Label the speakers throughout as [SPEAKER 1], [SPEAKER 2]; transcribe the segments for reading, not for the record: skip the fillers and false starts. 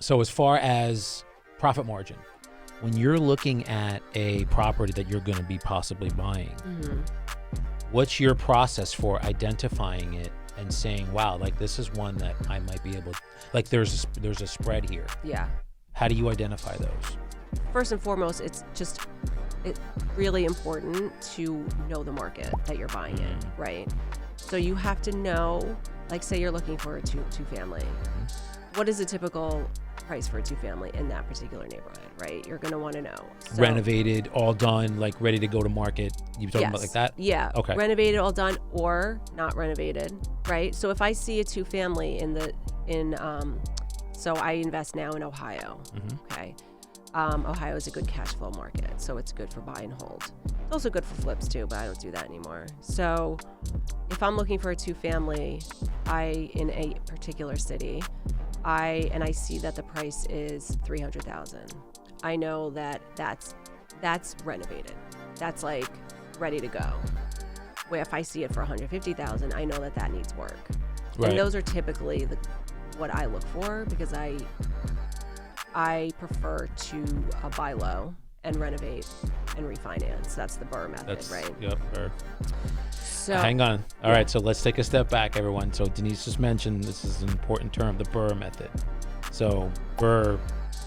[SPEAKER 1] So as far as profit margin, when you're looking at a property that you're going to be possibly buying, what's your process for identifying it and saying, wow, like this is one that I might be able to, like there's a spread here.
[SPEAKER 2] Yeah.
[SPEAKER 1] How do you identify those?
[SPEAKER 2] First and foremost, it's really important to know the market that you're buying in, right? So you have to know, like say you're looking for a two family. What is a typical price for a two family in that particular neighborhood, right? You're going to want to know. So,
[SPEAKER 1] renovated, all done, like ready to go to market. You talking about like that?
[SPEAKER 2] Yeah.
[SPEAKER 1] Okay.
[SPEAKER 2] Renovated, all done, or not renovated, right? So if I see a two family so I invest now in Ohio, okay? Ohio is a good cash flow market, so it's good for buy and hold. It's also good for flips too, but I don't do that anymore. So if I'm looking for a two family, in a particular city, I see that the price is $300,000. I know that that's renovated. That's like ready to go. Where if I see it for $150,000, I know that needs work.
[SPEAKER 1] Right.
[SPEAKER 2] And those are typically what I look for, because I prefer to buy low and renovate and refinance. That's the BRRRR method, right?
[SPEAKER 1] Yep, BRRRR.
[SPEAKER 2] So
[SPEAKER 1] hang on. All right, so let's take a step back, everyone. So Denise just mentioned this is an important term, the BRRRR method. So BRRRR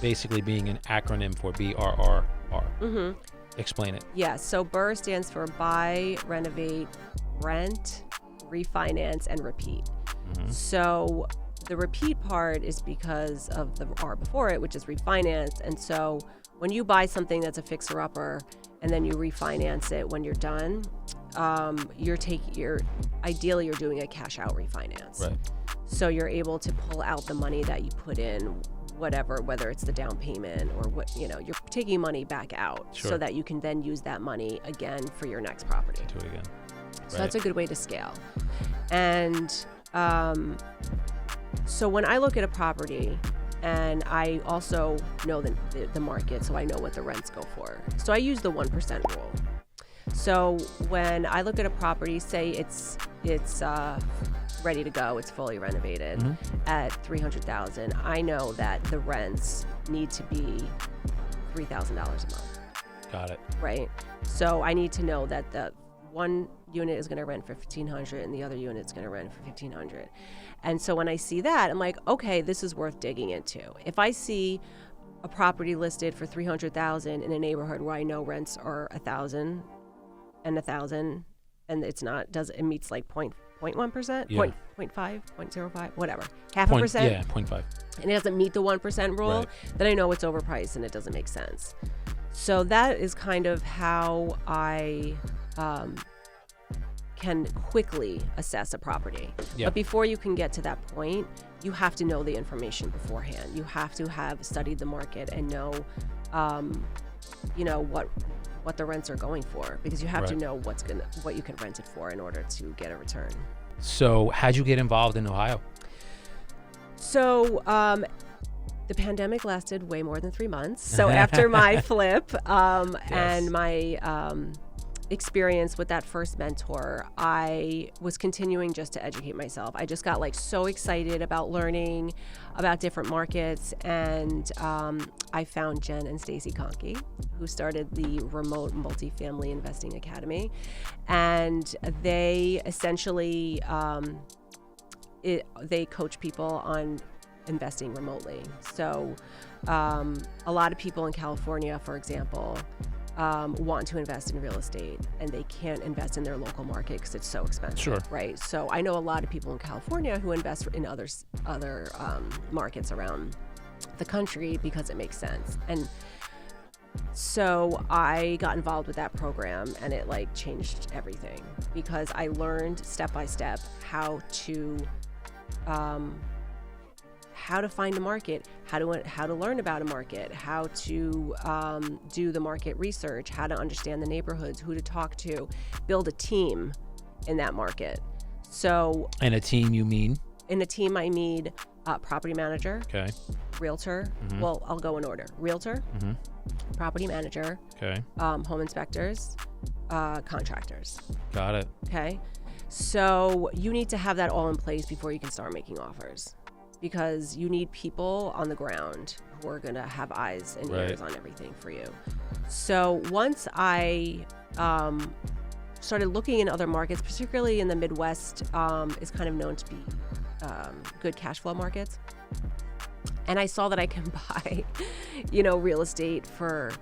[SPEAKER 1] basically being an acronym for BRRRR. Explain it.
[SPEAKER 2] Yeah, so BRRRR stands for buy, renovate, rent, refinance, and repeat. So the repeat part is because of the R before it, which is refinance. And so when you buy something that's a fixer-upper and then you refinance it when you're done, ideally you're doing a cash out refinance.
[SPEAKER 1] Right.
[SPEAKER 2] So you're able to pull out the money that you put in, whether it's the down payment or you're taking money back out so that you can then use that money again for your next property.
[SPEAKER 1] Do it again.
[SPEAKER 2] So that's a good way to scale. And so when I look at a property, and I also know the market, so I know what the rents go for. So I use the 1% rule. So when I look at a property, say it's ready to go, it's fully renovated at $300,000, I know that the rents need to be $3,000 a month.
[SPEAKER 1] Got it.
[SPEAKER 2] Right? So I need to know that the one unit is going to rent for $1,500 and the other unit is going to rent for $1,500. And so when I see that, I'm like, okay, this is worth digging into. If I see a property listed for $300,000 in a neighborhood where I know rents are $1,000 and $1,000, and it meets like 0.1%, 0.5, 0.05, whatever, half a percent.
[SPEAKER 1] Yeah, 0.5.
[SPEAKER 2] And it doesn't meet the 1% rule, then I know it's overpriced and it doesn't make sense. So that is kind of how I can quickly assess a property. But before you can get to that point, you have to know the information beforehand. You have to have studied the market and know, what the rents are going for, because you have to know what you can rent it for in order to get a return.
[SPEAKER 1] So how'd you get involved in Ohio?
[SPEAKER 2] So the pandemic lasted way more than 3 months. So after my flip and my experience with that first mentor, I was continuing just to educate myself. I just got so excited about learning about different markets, and I found Jen and Stacy Conkey, who started the Remote Multifamily Investing Academy, and they essentially they coach people on investing remotely. So a lot of people in California, for example, want to invest in real estate, and they can't invest in their local market because it's so expensive, right? So I know a lot of people in California who invest in other markets around the country because it makes sense. And so I got involved with that program, and it changed everything, because I learned step by step how to find a market, how to learn about a market, how to do the market research, how to understand the neighborhoods, who to talk to, build a team in that market. So,
[SPEAKER 1] and a team, you mean?
[SPEAKER 2] In a team, I mean property manager, realtor. Well, I'll go in order: realtor, property manager, home inspectors, contractors.
[SPEAKER 1] Got it.
[SPEAKER 2] Okay. So you need to have that all in place before you can start making offers. because you need people on the ground who are going to have eyes and ears on everything for you. So once I started looking in other markets, particularly in the Midwest, is kind of known to be good cash flow markets. And I saw that I can buy, real estate for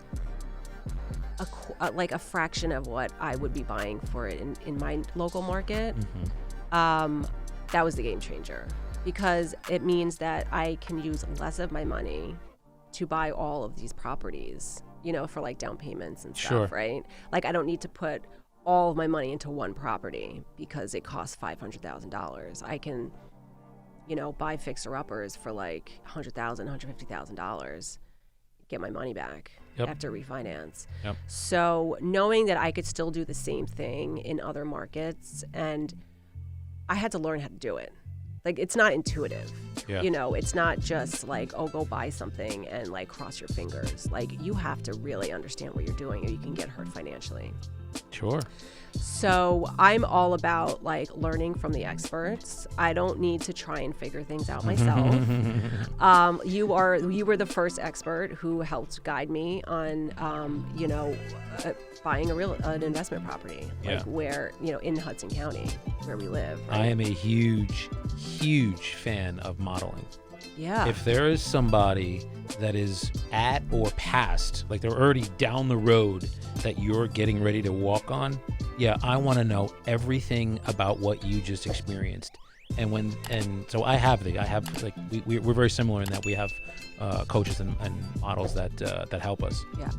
[SPEAKER 2] like a fraction of what I would be buying for it in my local market. That was the game changer, because it means that I can use less of my money to buy all of these properties, for like down payments and stuff, right? Like I don't need to put all of my money into one property because it costs $500,000. I can, buy fixer-uppers for like $100,000, $150,000, get my money back after refinance. So knowing that I could still do the same thing in other markets, and I had to learn how to do it. Like, it's not intuitive. It's not just like, oh, go buy something and like cross your fingers. Like, you have to really understand what you're doing or you can get hurt financially.
[SPEAKER 1] Sure.
[SPEAKER 2] So I'm all about like learning from the experts. I don't need to try and figure things out myself. You were the first expert who helped guide me on, buying an investment property, like where, in Hudson County, where we live. Right?
[SPEAKER 1] I am a huge, huge fan of modeling.
[SPEAKER 2] Yeah.
[SPEAKER 1] If there is somebody that is at or past, like they're already down the road that you're getting ready to walk on, I want to know everything about what you just experienced. And so I have like we're very similar in that we have coaches and models that help us.
[SPEAKER 2] Yeah.